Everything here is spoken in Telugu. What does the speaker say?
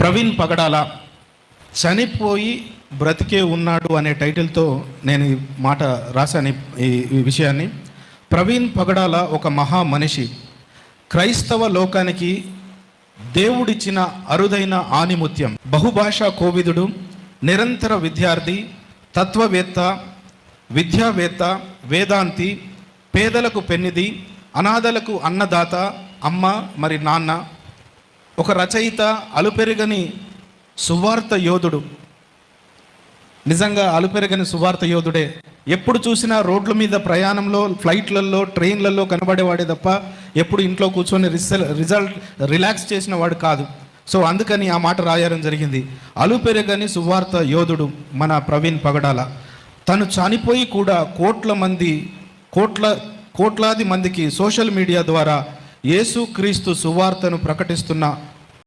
ప్రవీణ్ పగడాల చనిపోయి బ్రతికే ఉన్నాడు అనే టైటిల్తో నేను ఈ మాట రాశాను. ఈ విషయాన్ని. ప్రవీణ్ పగడాల ఒక మహా మనిషి, క్రైస్తవ లోకానికి దేవుడిచ్చిన అరుదైన ఆణిముత్యం, బహుభాషా కోవిదుడు, నిరంతర విద్యార్థి, తత్వవేత్త, విద్యావేత్త, వేదాంతి, పేదలకు పెన్నిది, అనాథలకు అన్నదాత, అమ్మ మరి నాన్న, ఒక రచయిత, అలుపెరగని సువార్త యోధుడు. నిజంగా అలుపెరగని సువార్త యోధుడే. ఎప్పుడు చూసినా రోడ్ల మీద ప్రయాణంలో, ఫ్లైట్లలో, ట్రైన్లలో కనబడేవాడే తప్ప ఎప్పుడు ఇంట్లో కూర్చొని రిలాక్స్ చేసిన వాడు కాదు. సో అందుకని ఆ మాట రాయడం జరిగింది. అలుపెరగని సువార్త యోధుడు మన ప్రవీణ్ పగడాల. తను చనిపోయి కూడా కోట్లాది మందికి సోషల్ మీడియా ద్వారా యేసుక్రీస్తు సువార్తను ప్రకటిస్తున్న